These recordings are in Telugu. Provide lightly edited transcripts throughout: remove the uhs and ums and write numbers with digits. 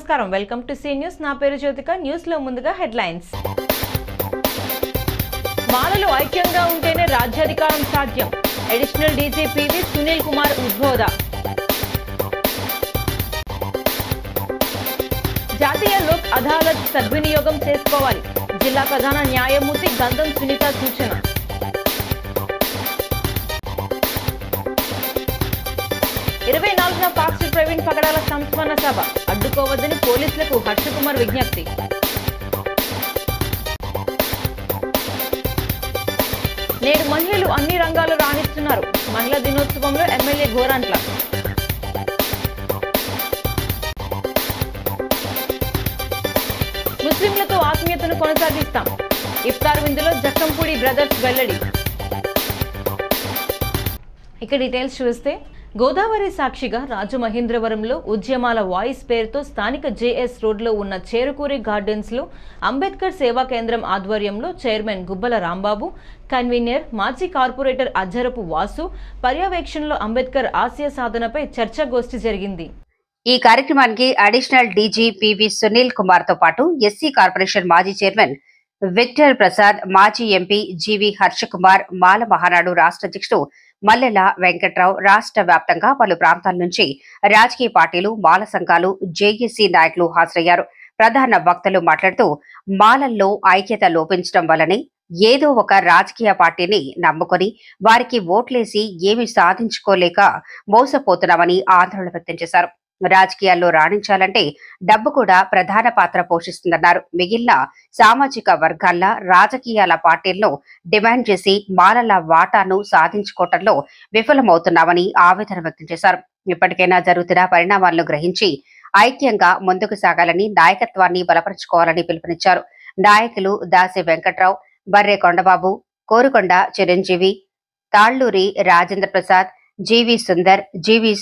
నమస్కారం, వెల్కమ్ టు సీ న్యూస్. నా పేరు జ్యోతిక. న్యూస్ లో ముందుగా హెడ్లైన్స్. మాలలు ఐక్యంగా ఉంటేనే రాజ్యాధికారం సాధ్యం. Additional DG P V Sunil Kumar ఉద్బోధ. జాతీయ లోక్ అదాలత్ సద్వినియోగం చేసుకోవాలి. జిల్లా ప్రధాన న్యాయమూర్తి గంధం సునీత సూచన. 24న పాస్టర్ ప్రవీణ్ పగడాల సంస్మరణ సభ అడ్డుకోవద్దని పోలీసులకు హర్షకుమార్ విజ్ఞప్తి. నేడు మహిళలు అన్ని రంగాల్లో రాణిస్తున్నారు. మహిళా దినోత్సవంలో ఎమ్మెల్యే గోరంట్ల. ముస్లింలతో ఆత్మీయతను కొనసాగిస్తాం. ఇఫ్తార్ విందులో జక్కంపూడి బ్రదర్స్ వెల్లడి. ఇక డీటెయిల్స్ చూస్తే, గోదావరి సాక్షిగా రాజమహేంద్రవరంలో ఉద్యమాల వాయిస్ పేరుతో స్థానిక జేఎస్ రోడ్లో ఉన్న చేరుకూరి గార్డెన్స్లో అంబేద్కర్ సేవా కేంద్రం ఆధ్వర్యంలో చైర్మన్ గుబ్బల రాంబాబు, కన్వీనర్ మాజీ కార్పొరేటర్ అజ్జరపు వాసు పర్యవేక్షణలో అంబేద్కర్ ఆశయ సాధనపై చర్చాగోష్ఠి జరిగింది. ఈ కార్యక్రమానికి additional DG P V Sunil Kumar తో పాటు ఎస్సీ కార్పొరేషన్ మాజీ చైర్మన్ విక్టర్ ప్రసాద్, మాజీ ఎంపీ జీవి హర్షకుమార్, మాల మహానాడు రాష్ట్ర అధ్యక్షుడు మల్లెల వెంకట్రావు, రాష్ట్ర వ్యాప్తంగా పలు ప్రాంతాల నుంచి రాజకీయ పార్టీలు, మాల సంఘాలు, జేఏసీ నాయకులు హాజరయ్యారు. ప్రధాన వక్తలు మాట్లాడుతూ, మాలల్లో ఐక్యత లోపించడం వల్లనే ఏదో ఒక రాజకీయ పార్టీని నమ్ముకొని వారికి ఓట్లేసి ఏమీ సాధించుకోలేక మోసపోతున్నామని ఆందోళన వ్యక్తం చేశారు. రాజకీయాల్లో రాణించాలంటే డబ్బు కూడా ప్రధాన పాత్ర పోషిస్తుందన్నారు. మిగిలిన సామాజిక వర్గాల రాజకీయాల పార్టీలను డిమాండ్ చేసి మాలల వాటాను సాధించుకోవటంలో విఫలమవుతున్నామని ఆవేదన వ్యక్తం చేశారు. ఇప్పటికైనా జరుగుతున్న పరిణామాలను గ్రహించి ఐక్యంగా ముందుకు సాగాలని, నాయకత్వాన్ని బలపరుచుకోవాలని పిలుపునిచ్చారు. నాయకులు దాసి వెంకట్రావు, బర్రె కొండబాబు, కోరుకొండ చిరంజీవి, తాళ్లూరి రాజేంద్ర ప్రసాద్, జీవి సుందర్, జీవి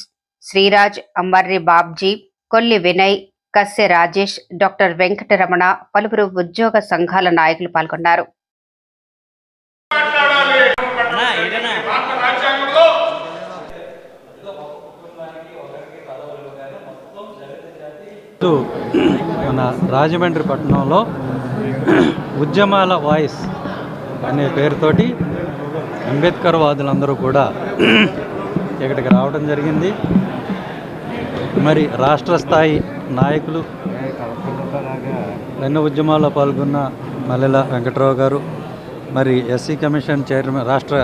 శ్రీరాజ్, మర్రి బాబ్జీ, కొల్లి వినయ్, కస్సె రాజేష్, డాక్టర్ వెంకటరమణ, పలువురు ఉద్యోగ సంఘాల నాయకులు పాల్గొన్నారు. మన రాజమండ్రి పట్టణంలో ఉద్యమాల వాయిస్ అనే పేరుతోటి అంబేద్కర్ వాదులందరూ కూడా ఇక్కడికి రావడం జరిగింది. మరి రాష్ట్ర స్థాయి నాయకులు, ఎన్నో ఉద్యమాల్లో పాల్గొన్న మల్లెల వెంకట్రావు గారు, మరి ఎస్సీ కమిషన్ చైర్మన్, రాష్ట్ర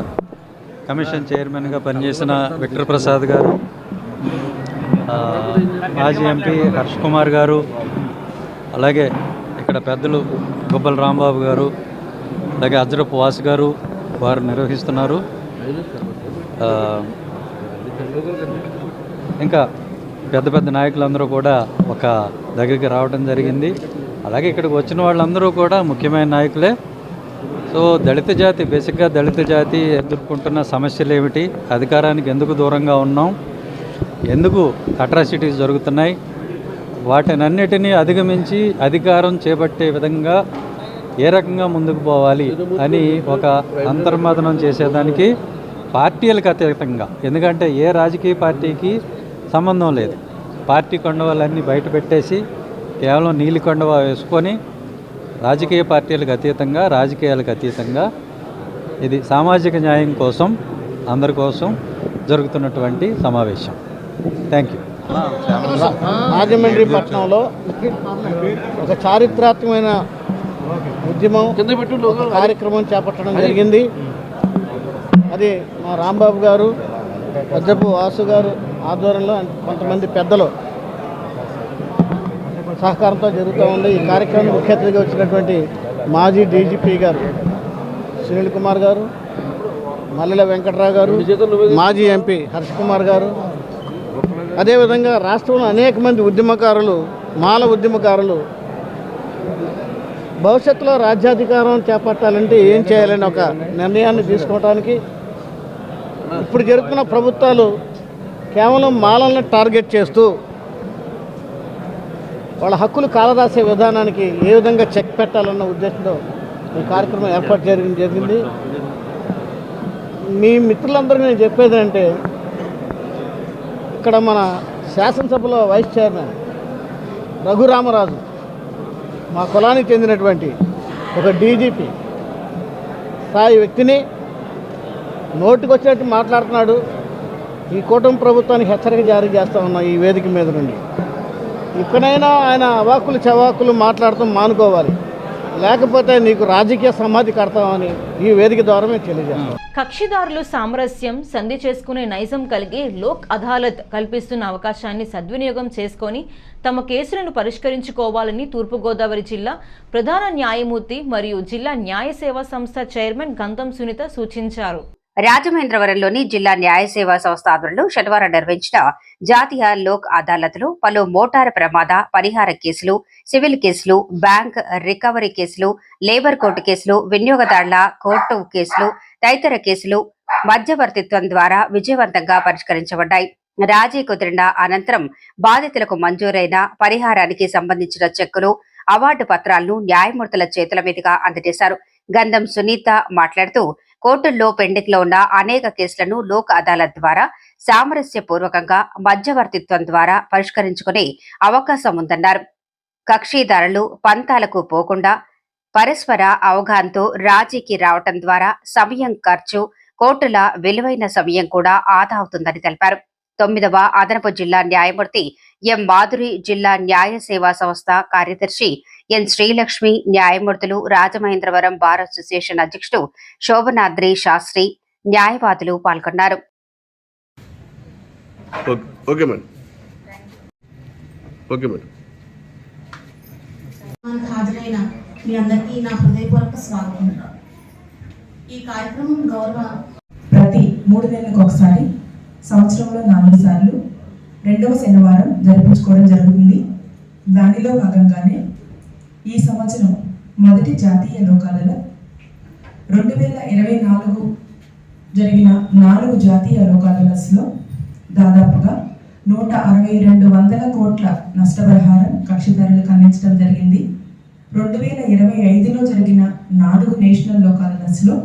కమిషన్ చైర్మన్గా పనిచేసిన విక్టర్ ప్రసాద్ గారు, మాజీ ఎంపీ హర్షకుమార్ గారు, అలాగే ఇక్కడ పెద్దలు గుబ్బల రాంబాబు గారు, అలాగే అజ్జరపు వాసు గారు వారు నిర్వహిస్తున్నారు. ఇంకా పెద్ద పెద్ద నాయకులందరూ కూడా ఒక దగ్గరికి రావడం జరిగింది. అలాగే ఇక్కడికి వచ్చిన వాళ్ళందరూ కూడా ముఖ్యమైన నాయకులే. సో దళిత జాతి, బేసిక్గా దళిత జాతి ఎదుర్కొంటున్న సమస్యలు ఏమిటి, అధికారానికి ఎందుకు దూరంగా ఉన్నాం, ఎందుకు అట్రాసిటీస్ జరుగుతున్నాయి, వాటినన్నిటినీ అధిగమించి అధికారం చేపట్టే విధంగా ఏ రకంగా ముందుకు పోవాలి అని ఒక అంతర్మథనం చేసేదానికి పార్టీలకు అతీతంగా, ఎందుకంటే ఏ రాజకీయ పార్టీకి సంబంధం లేదు, పార్టీ కొండవాళ్ళన్నీ బయట పెట్టేసి కేవలం నీలి కొండవ వేసుకొని రాజకీయ పార్టీలకు అతీతంగా, రాజకీయాలకు అతీతంగా ఇది సామాజిక న్యాయం కోసం, అందరి కోసం జరుగుతున్నటువంటి సమావేశం. Thank you. రాజమండ్రి పట్టణంలో ఒక చారిత్రాత్మకమైన ఉద్యమం కార్యక్రమం చేపట్టడం జరిగింది. అది మా రాంబాబు గారు, అజ్జరపు వాసు గారు ఆధ్వర్యంలో కొంతమంది పెద్దలు సహకారంతో జరుగుతూ ఉంది. ఈ కార్యక్రమం ముఖ్య అతిథిగా వచ్చినటువంటి మాజీ డీజీపీ గారు సునీల్ కుమార్ గారు, మల్లెల వెంకట్రావు గారు, మాజీ ఎంపీ హర్షకుమార్ గారు, అదేవిధంగా రాష్ట్రంలో అనేక మంది ఉద్యమకారులు, మాల ఉద్యమకారులు భవిష్యత్తులో రాజ్యాధికారం చేపట్టాలంటే ఏం చేయాలని ఒక నిర్ణయాన్ని తీసుకోవడానికి ఇప్పుడు జరుగుతున్న ప్రభుత్వాలు కేవలం మాలల్ని టార్గెట్ చేస్తూ వాళ్ళ హక్కులు కాలరాసే విధానానికి ఏ విధంగా చెక్ పెట్టాలన్న ఉద్దేశంతో ఈ కార్యక్రమం ఏర్పాటు జరిగింది. మీ మిత్రులందరికీ నేను చెప్పేది అంటే, ఇక్కడ మన శాసనసభలో వైస్ చైర్మన్ రఘురామరాజు మా కులానికి చెందినటువంటి ఒక డీజీపీ స్థాయి వ్యక్తిని నోటికొచ్చినట్టు మాట్లాడుతున్నాడు. ఈ కూటమి ప్రభుత్వానికి హెచ్చరిక జారీ చేస్తూ ఉన్నాం ఈ వేదిక మీద నుండి. ఇకనైనా ఆయన అవాకులు చవాకులు మాట్లాడటం మానుకోవాలి, లేకపోతే నీకు రాజకీయ సమాధి కడతామని ఈ వేదిక ద్వారా మేము తెలియజేస్తాం. కక్షిదారులు సామరస్యం సంధి చేసుకునే నైజం కలిగి లోక్ అదాలత్ కల్పిస్తున్న అవకాశాన్ని సద్వినియోగం చేసుకొని తమ కేసులను పరిష్కరించుకోవాలని తూర్పుగోదావరి జిల్లా ప్రధాన న్యాయమూర్తి మరియు జిల్లా న్యాయ సేవా సంస్థ చైర్మన్ గంధం సునీత సూచించారు. రాజమహేంద్రవరంలోని జిల్లా న్యాయ సేవా సంస్థ ఆధ్వర్యంలో శనివారం నిర్వహించిన జాతీయ లోక్ అదాలత్లో పలు మోటారు ప్రమాద పరిహార కేసులు, సివిల్ కేసులు, బ్యాంక్ రికవరీ కేసులు, లేబర్ కోర్టు కేసులు, వినియోగదారుల కోర్టు కేసులు, తదితర కేసులు మధ్యవర్తిత్వం ద్వారా విజయవంతంగా పరిష్కరించబడ్డాయి. రాజీ కుదిరిన అనంతరం బాధితులకు మంజూరైన పరిహారానికి సంబంధించిన చెక్కులు, అవార్డు పత్రాలను న్యాయమూర్తుల చేతుల మీదుగా అందజేశారు. గంధం సునీత మాట్లాడుతూ కోర్టుల్లో పెండింగ్ లో ఉన్న అనేక కేసులను లోక్ అదాలత్ ద్వారా సామరస్యపూర్వకంగా మధ్యవర్తిత్వం ద్వారా పరిష్కరించుకునే అవకాశం ఉందన్నారు. కక్షిదారులు పంతాలకు పోకుండా పరస్పర అవగాహనతో రాజీకి రావటం ద్వారా సమయం ఖర్చు, కోర్టుల విలువైన సమయం కూడా ఆదా అవుతుందని తెలిపారు. 9వ అదనపు జిల్లా న్యాయమూర్తి ఎం మాధురి, జిల్లా న్యాయ సేవా సంస్థ కార్యదర్శి ఎన్ శ్రీలక్ష్మి, న్యాయమూర్తులు, రాజమహేంద్రవరం బార్ అసోసియేషన్ అధ్యక్షుడు శోభనాద్రి శాస్త్రి, న్యాయవాదులు పాల్గొన్నారు. హాజరైన మీ అందరికీ నా హృదయపూర్వక స్వాగతం. ఈ కార్యక్రమం ప్రతి 3 నెలలకు ఒకసారి, సంవత్సరంలో 4 సార్లు 2వ శనివారం జరిపించుకోవడం జరుగుతుంది. దానిలో భాగంగానే ఈ సంవత్సరం మొదటి జాతీయ లోక్ అదాలత్ 2024 జరిగిన 4 జాతీయ లోక్ అదాలత్స్లో దాదాపుగా 162 కోట్ల నష్టపరిహారం కక్షిదారులకు అందించడం జరిగింది. 2025లో జరిగిన 4 నేషనల్ లోక్ అదాలత్స్లో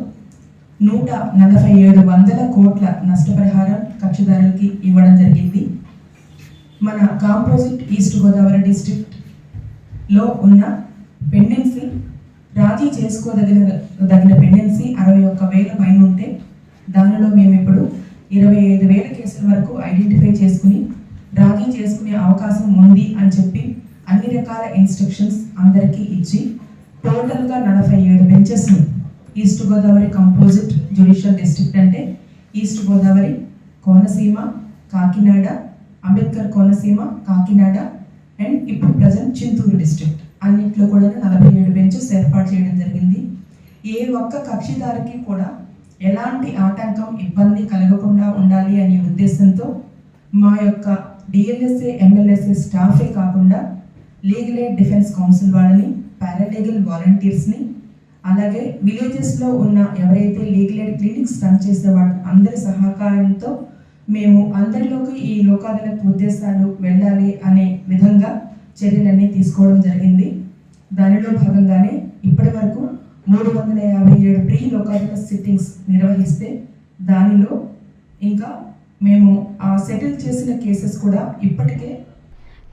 147 కోట్ల నష్టపరిహారం కక్షిదారులకి ఇవ్వడం జరిగింది. మన కాంపోజిట్ ఈస్ట్ గోదావరి డిస్ట్రిక్ట్ లో ఉన్న పెండెన్సీ, రాజీ చేసుకోదగిన పెండెన్సీ 61,000 పైన ఉంటే దానిలో మేము ఇప్పుడు 25,000 కేసుల వరకు ఐడెంటిఫై చేసుకుని రాజీ చేసుకునే అవకాశం ఉంది అని చెప్పి అన్ని రకాల ఇన్స్ట్రక్షన్స్ అందరికీ ఇచ్చి టోటల్గా 47 బెంచెస్ని east Godavari composite judicial district అంటే ఈస్ట్ గోదావరి, కోనసీమ, కాకినాడ, అంబేద్కర్ కోనసీమ, కాకినాడ అండ్ ఇప్పుడు ప్రజెంట్ చింతూరు డిస్ట్రిక్ట్ అన్నింటిలో కూడా 47 బెంచెస్ ఏర్పాటు చేయడం జరిగింది. ఏ ఒక్క కక్షిదారికి కూడా ఎలాంటి ఆటంకం, ఇబ్బంది కలగకుండా ఉండాలి అనే ఉద్దేశంతో మా యొక్క డిఎల్ఎస్ఏ, ఎంఎల్ఎస్ఏ స్టాఫే కాకుండా లీగల్ ఎయిడ్ డిఫెన్స్ కౌన్సిల్ వాళ్ళని, పారాలీగల్ వాలంటీర్స్ని, అలాగే విలేజెస్లో ఉన్న ఎవరైతే లీగల్ ఎయిడ్ క్లినిక్స్ రన్ చేసే వాళ్ళ అందరి సహకారంతో మేము అందరిలోకి ఈ లోక్ అదాలత్ ఉద్దేశాలు వెళ్ళాలి అనే విధంగా చర్యలన్నీ తీసుకోవడం జరిగింది. దానిలో భాగంగానే ఇప్పటి వరకు 357 ప్రీ లోక్ అదాలత్ సిట్టింగ్స్ నిర్వహిస్తే దానిలో ఇంకా మేము సెటిల్ చేసిన కేసెస్ కూడా ఇప్పటికే.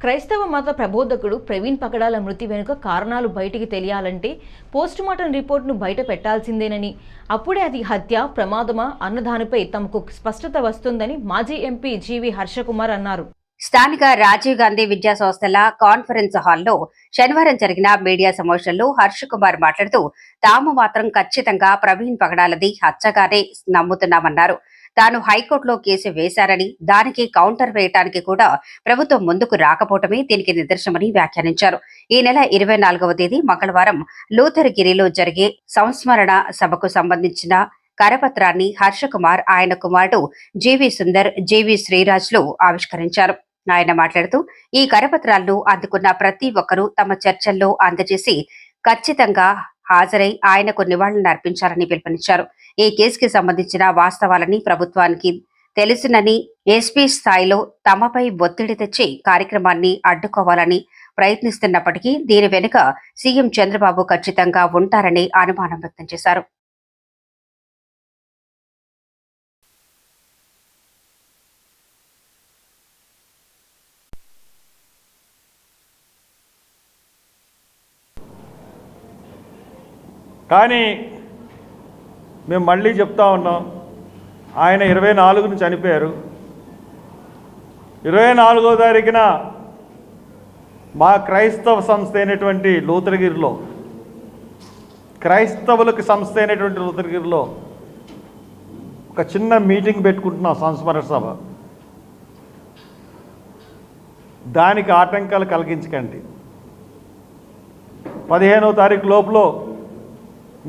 క్రైస్తవ మత ప్రబోధకుడు ప్రవీణ్ పగడాల మృతి వెనుక కారణాలు బయటికి తెలియాలంటే పోస్టుమార్టం రిపోర్టును బయట పెట్టాల్సిందేనని, అప్పుడే అది హత్య, ప్రమాదమా అన్నదానిపై తమకు స్పష్టత వస్తుందని మాజీ ఎంపీ జీవి హర్షకుమార్ అన్నారు. స్థానిక రాజీవ్ గాంధీ విద్యా సంస్థల కాన్ఫరెన్స్ హాల్లో శనివారం జరిగిన మీడియా సమావేశంలో హర్షకుమార్ మాట్లాడుతూ తాము మాత్రం ఖచ్చితంగా ప్రవీణ్ పగడాలది హత్యగానే నమ్ముతున్నామన్నారు. తాను హైకోర్టులో కేసు వేశారని, దానికి కౌంటర్ వేయడానికి కూడా ప్రభుత్వం ముందుకు రాకపోవటమే దీనికి నిదర్శనమని వ్యాఖ్యానించారు. ఈ నెల 24వ తేదీ మంగళవారం లూథర్గిరిలో జరిగే సంస్మరణ సభకు సంబంధించిన కరపత్రాన్ని హర్షకుమార్, ఆయన కుమారుడు జీవి సుందర్, జీవి శ్రీరాజ్లు ఆవిష్కరించారు. ఆయన మాట్లాడుతూ ఈ కరపత్రాలను అందుకున్న ప్రతి ఒక్కరూ తమ చర్చల్లో అందజేసి ఖచ్చితంగా హాజరై ఆయనకు నివాళులను అర్పించాలని పిలుపునిచ్చారు. ఈ కేసుకి సంబంధించిన వాస్తవాలని ప్రభుత్వానికి తెలుసునని, ఎస్పీ స్థాయిలో తమపై ఒత్తిడి తెచ్చి కార్యక్రమాన్ని అడ్డుకోవాలని ప్రయత్నిస్తున్నప్పటికీ దీని వెనుక సీఎం చంద్రబాబు ఖచ్చితంగా ఉంటారని అనుమానం వ్యక్తం చేశారు. కానీ మేము మళ్ళీ చెప్తా ఉన్నాం, ఆయన 24న చనిపోయారు. 24వ తారీఖున మా క్రైస్తవ సంస్థ అయినటువంటి లూథరగిరిలో, క్రైస్తవులకు సంస్థ అయినటువంటి లూథరగిరిలో ఒక చిన్న మీటింగ్ పెట్టుకుంటున్నాం, సంస్మరణ సభ. దానికి ఆటంకాలు కలిగించకండి. 15వ తారీఖు లోపల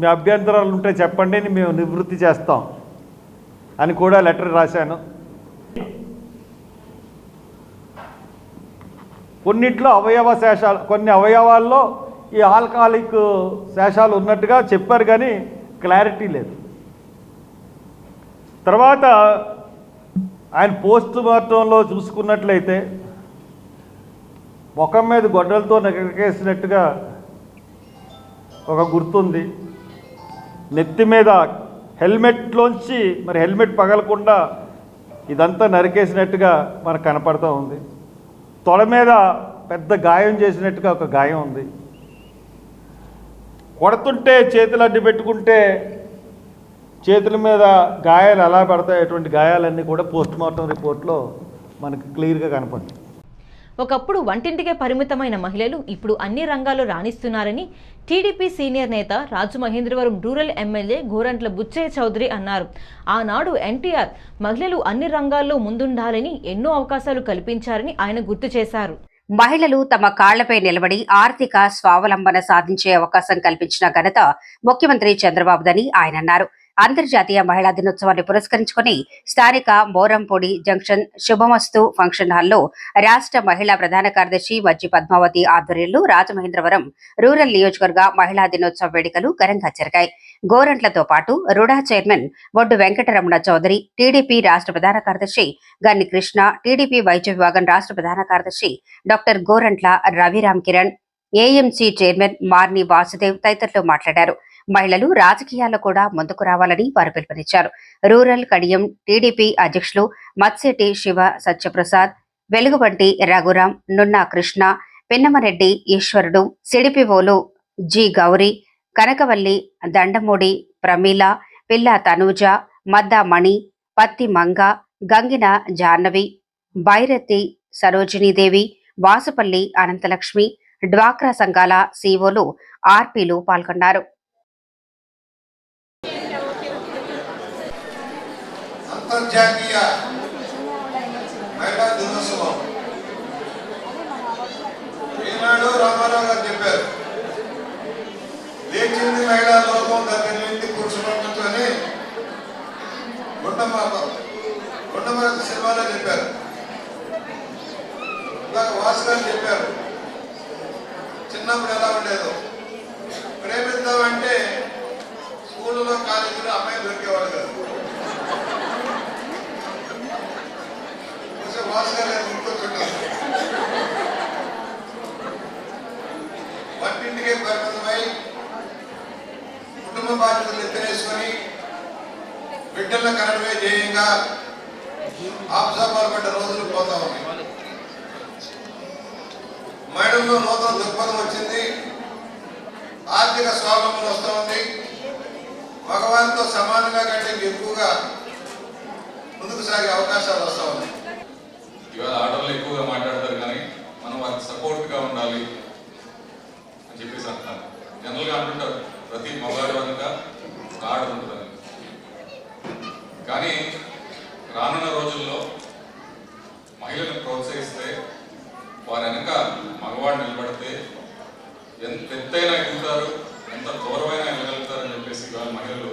మీ అభ్యంతరాలు ఉంటే చెప్పండి, మేము నివృత్తి చేస్తాం అని కూడా లెటర్ రాశాను. కొన్నిట్లో అవయవ శేషాలు, కొన్ని అవయవాల్లో ఈ ఆల్కహాలిక్ శేషాలు ఉన్నట్టుగా చెప్పారు, కానీ క్లారిటీ లేదు. తర్వాత ఆయన పోస్ట్ మార్టంలో చూసుకున్నట్లయితే ముఖం మీద గొడ్డలతో నరికేసినట్టుగా ఒక గుర్తుంది. నెత్తి మీద హెల్మెట్లోంచి మరి హెల్మెట్ పగలకుండా ఇదంతా నరికేసినట్టుగా మనకు కనపడుతూ ఉంది. తొడ మీద పెద్ద గాయం చేసినట్టుగా ఒక గాయం ఉంది. కొడుతుంటే చేతులు అడ్డు పెట్టుకుంటే చేతుల మీద గాయాలు ఎలా పడతాయి, అటువంటి గాయాలన్నీ కూడా పోస్ట్మార్టం రిపోర్ట్లో మనకు క్లియర్గా కనపడుతుంది. ఒకప్పుడు వంటింటికే పరిమితమైన మహిళలు ఇప్పుడు అన్ని రంగాల్లో రాణిస్తున్నారని టీడీపీ సీనియర్ నేత రాజమహేంద్రవరం రూరల్ ఎమ్మెల్యే గోరంట్ల బుచ్చయ్య చౌదరి అన్నారు. ఆనాడు ఎన్టీఆర్ మహిళలు అన్ని రంగాల్లో ముందుండాలని ఎన్నో అవకాశాలు కల్పించారని ఆయన గుర్తు చేశారు. మహిళలు తమ కాళ్లపై నిలబడి ఆర్థిక స్వావలంబన సాధించే అవకాశం కల్పించిన ఘనత ముఖ్యమంత్రి చంద్రబాబుదని ఆయన అన్నారు. అంతర్జాతీయ మహిళా దినోత్సవాన్ని పురస్కరించుకుని స్థానిక మోరంపూడి జంక్షన్ శుభమస్తు ఫంక్షన్ హాల్లో రాష్ట్ర మహిళా ప్రధాన కార్యదర్శి వజ్జి పద్మావతి ఆధ్వర్యంలో రాజమహేంద్రవరం రూరల్ నియోజకవర్గ మహిళా దినోత్సవ వేడుకలు ఘనంగా జరిగాయి. గోరంట్లతో పాటు రుడా చైర్మన్ బొడ్డు వెంకటరమణ చౌదరి, టీడీపీ రాష్ట్ర ప్రధాన కార్యదర్శి గన్ని కృష్ణ, టీడీపీ వైద్య విభాగం రాష్ట్ర ప్రధాన కార్యదర్శి doctor Gorantla Raviram Kiran, AMC chairman Marni Vasudev తదితరులు మాట్లాడారు. మహిళలు రాజకీయాల్లో కూడా ముందుకు రావాలని వారు పిలుపునిచ్చారు. రూరల్ కడియం టీడీపీ అధ్యక్షులు మత్స్యటి శివ సత్యప్రసాద్, వెలుగుబంటి రఘురాం, నున్నా కృష్ణ, పిన్నమరెడ్డి ఈశ్వరుడు, సిడిపిఓలు జి గౌరీ, కనకవల్లి, దండమూడి ప్రమీల, పిల్ల తనూజ, మద్దా మణి, పత్తి మంగ, గంగిన జాహ్నవి, బైరతి సరోజినీదేవి, వాసుపల్లి అనంతలక్ష్మి, డ్వాక్రా సంఘాల సిఓలు, ఆర్పీలు పాల్గొన్నారు. అంతర్జాతీయ మహిళా దినోత్సవం ఈనాడు రామారావు గారు చెప్పారు, లేచింది మహిళా లోకం దగ్గర పురుష ప్రపంచమని గుండమ్మ సినిమాలో చెప్పారు. ఇందాక వాసు గారు చెప్పారు, చిన్నప్పుడు ఎలా ఉండేదో, ప్రేమిద్దామంటే స్కూల్లో కాలేజీలో అమ్మాయి దొరికేవాడు కాదు. వంటింటికే పరిమితమై కుటుంబ బాధ్యతలు ఎత్తనేసుకొని బిడ్డలను కనడమే ధ్యేయంగా ఆపసాపాలు పడ్డ రోజులు పోతా ఉన్నాయి. మహిళల్లో నూతన దృక్పథం వచ్చింది, ఆర్థిక స్వావలంబన వస్తూ ఉంది. మగవారితో సమానంగా కంటే ఎక్కువగా ముందుకు సాగే అవకాశాలు వస్తూ ఉన్నాయి. ఇవాళ ఆటోలు ఎక్కువగా మాట్లాడతారు, కానీ మనం వారికి సపోర్ట్గా ఉండాలి అని చెప్పేసి అంటున్నారు. జనరల్గా అంటుంటారు ప్రతి మగవాడి వెనుక ఆడ ఉంటుందని. కానీ రానున్న రోజుల్లో మహిళలను ప్రోత్సహిస్తే, వారి వెనక మగవాడు నిలబడితే ఎంత ఎత్తైనా ఎదుగుతారు, ఎంత దూరమైనా వెళ్ళగలుగుతారని చెప్పేసి ఇవాళ మహిళలు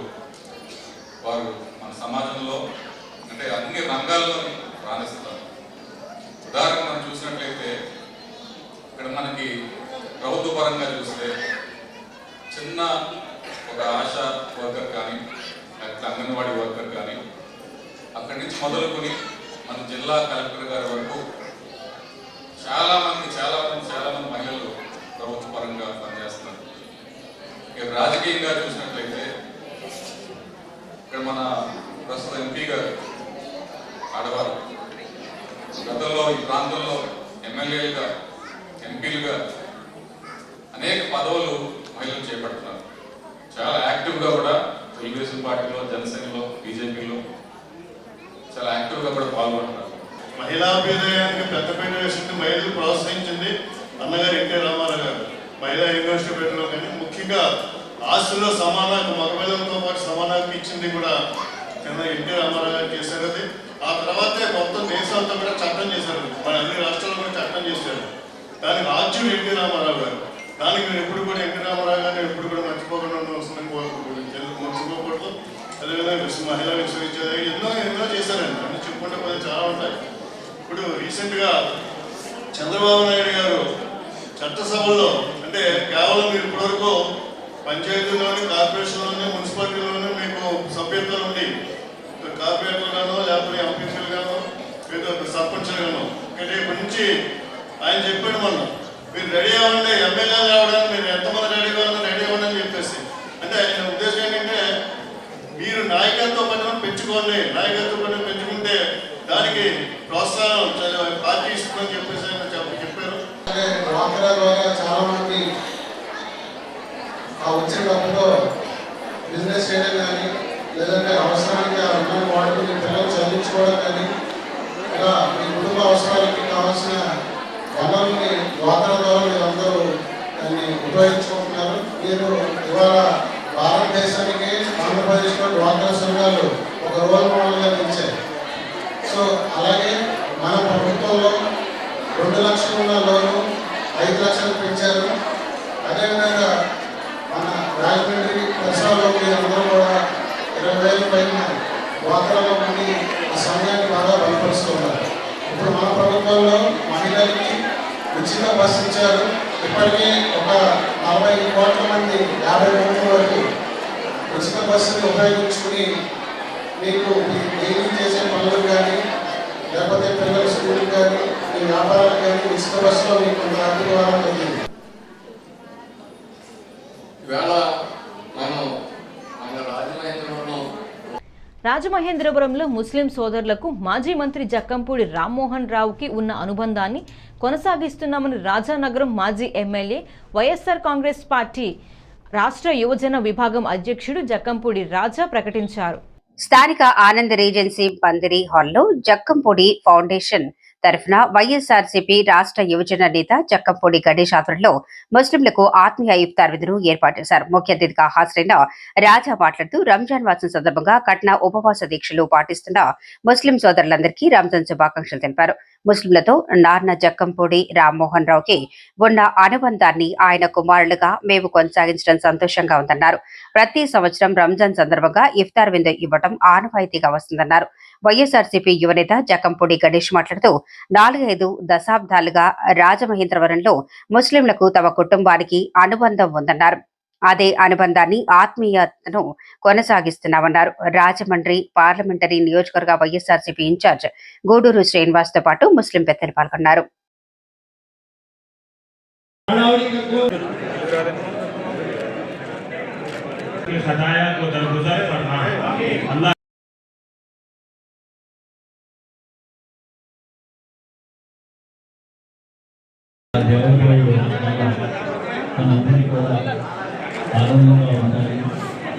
వారు మన సమాజంలో అంటే అన్ని రంగాల్లో రాణిస్తారు. ఉదాహరణ మనం చూసినట్లయితే ఇక్కడ మనకి ప్రభుత్వ పరంగా చూస్తే చిన్న ఒక ఆశా వర్కర్ కానీ, లేకపోతే అంగన్వాడీ వర్కర్ కానీ, అక్కడి నుంచి మొదలుకొని మన జిల్లా కలెక్టర్ గారి వరకు చాలా మంది మహిళలు ప్రభుత్వ పరంగా పనిచేస్తున్నారు. ఇక రాజకీయంగా చూసినట్లయితే ఇక్కడ మన ప్రస్తుత ఎంపీ గారు ఆడవారు, గతంలో ఈ ప్రాంతంలో ఎమ్మెల్యేలుగా, ఎంపీలుగా అనేక పదవులు మహిళలు చేపడుతున్నారు. చాలా యాక్టివ్గా కూడా తెలుగుదేశం పార్టీలో, జనసేనలో, బీజేపీలో చాలా యాక్టివ్గా కూడా పాల్గొంటున్నారు. మహిళా అభ్యుదయానికి పెద్దపీట వేసింది, మహిళలు ప్రోత్సహించింది అన్నగారు ఎన్టీ రామారావు గారు. మహిళా యూనివర్సిటీ పెట్టడం కానీ ముఖ్యంగా ఆస్తుల్లో సమానకు మగపిల్లలతో పాటు సమానానికి ఇచ్చింది కూడా ఎన్టీ రామారావు గారు చేశారు. అది ఆ తర్వాతే మొత్తం దేశంతో కూడా చట్టం చేశారు, మన అన్ని రాష్ట్రాల్లో కూడా చట్టం చేశారు. దానికి రాజ్యం ఎన్టీ రామారావు గారు. దానికి మీరు ఎప్పుడు కూడా ఎన్టీ రామారావు గారిని ఎప్పుడు కూడా మర్చిపోకుండా ఉండవలసిందని మర్చిపోకూడదు. అదేవిధంగా మహిళా విశ్వవిద్యాలయం ఎన్నో చేశారండి, అన్ని చెప్పుకుంటే పది చాలా ఉంటాయి. ఇప్పుడు రీసెంట్గా చంద్రబాబు నాయుడు గారు చట్టసభల్లో అంటే కేవలం మీరు ఇప్పటివరకు పంచాయతీలోని, కార్పొరేషన్లోని, మున్సిపాలిటీలోని మీకు సభ్యత్వాలు ఉండి కార్పొరేటర్గానో లేకపోతే ఎంపీసీలుగానో లేదా సర్పంచ్లుగానో ఇప్పటి నుంచి ఆయన చెప్పాడు మొన్న, మీరు రెడీ అవ్వండి, ఎమ్మెల్యేలు రావడానికి మీరు ఎంతమంది రెడీ అవ్వాలని రెడీ అవ్వండి అని చెప్పేసి. అంటే ఆయన ఉద్దేశం ఏంటంటే మీరు నాయకత్వ పనిని పెంచుకోండి, నాయకత్వ పనిని పెంచుకుంటే దానికి ప్రోత్సాహం పార్టీ ఇస్తుందని చెప్పేసి ఆయన చెప్పారు. డ్వాక్రా ద్వారా చాలా మంది ఆ వచ్చిన డబ్బుతో బిజినెస్ చేయడం కానీ లేదంటే అవసరానికి ఆ రుణాన్ని వాడుకుని పిల్లలు చదివించుకోవడం కానీ ఇలా మీ కుటుంబ అవసరాలకి కావాల్సిన వనరుల్ని డ్వాక్రా ద్వారా మీరందరూ దాన్ని ఉపయోగించుకుంటున్నారు. మీరు ఇవాళ భారతదేశానికి ఆంధ్రప్రదేశ్లో డ్వాక్రా సంఘాలు ఒక రోల్ మోడల్గా నిలిచాయి. సో అలాగే మన ప్రభుత్వంలో 2 లక్షలు ఉన్న లోను 5 లక్షలు పెంచారు. అదేవిధంగా మన రాజమండ్రి పరిసరాల్లో మీరందరూ కూడా 20,000 పైన డ్వాక్రాలో ఉండి ఆ సమయాన్ని బాగా బలపరుస్తున్నారు. ఇప్పుడు మన ప్రభుత్వంలో మహిళలకి ఉచిత బస్సు ఇచ్చారు. ఇప్పటికీ ఒక 40 కోట్ల మంది 50 కోట్ల వరకు ఉచిత బస్సుని ఉపయోగించుకుని మీకు డైలీ చేసే పనులు కానీ లేకపోతే పిల్లల స్కూల్కి కానీ మీ వ్యాపారాలకు కానీ ఉచిత బస్సులో మీకు కొంత ఆర్థిక భారం తగ్గింది. ఇవాళ మనం మన రాజమహేంద్రవరంలో ముస్లిం సోదరులకు మాజీ మంత్రి జక్కంపూడి రామ్మోహన్ రావుకి ఉన్న అనుబంధాన్ని కొనసాగిస్తున్నామని రాజానగరం మాజీ ఎమ్మెల్యే వైఎస్ఆర్ కాంగ్రెస్ పార్టీ రాష్ట్ర యువజన విభాగం అధ్యక్షుడు జక్కంపూడి రాజా ప్రకటించారు. స్థానిక ఆనంద్ రీజెన్సీ పందిరి హాల్లో జక్కంపూడి ఫౌండేషన్ తరఫున వైఎస్ఆర్సీపీ రాష్ట్ర యువజన నేత జక్కంపూడి గణేష్ ఆధ్వర్యంలో ముస్లింలకు ఆత్మీయ ఇఫ్తార్ విందును ఏర్పాటు చేశారు. ముఖ్య అతిథిగా హాజరైన రాజా మాట్లాడుతూ రంజాన్ మాసం సందర్భంగా కఠిన ఉపవాస దీక్షలు పాటిస్తున్న ముస్లిం సోదరులందరికీ రంజాన్ శుభాకాంక్షలు తెలిపారు. ముస్లింలతో నాన్న జక్కంపూడి రామ్మోహన్ రావుకి ఉన్న అనుబంధాన్ని ఆయన కుమారులుగా మేము కొనసాగించడం సంతోషంగా ఉందన్నారు. ప్రతి సంవత్సరం రంజాన్ సందర్భంగా ఇఫ్తార్ విందు ఇవ్వడం ఆనవాయితీగా వస్తుందన్నారు. వైఎస్ఆర్సీపీ యువనేత జక్కంపూడి గణేష్ మాట్లాడుతూ 4-5 దశాబ్దాలుగా రాజమహేంద్రవరంలో ముస్లింలకు తమ కుటుంబానికి అనుబంధం ఉందన్నారు. అదే అనుబంధాన్ని ఆత్మీయతను కొనసాగిస్తున్నామన్నారు. రాజమండ్రి పార్లమెంటరీ నియోజకవర్గ వైఎస్ఆర్సీపీ ఇన్ఛార్జ్ గూడూరు శ్రీనివాస్ తో పాటు ముస్లిం పెద్దలు పాల్గొన్నారు. మనందరికీ కూడా ఆనందంగా ఉండాలి,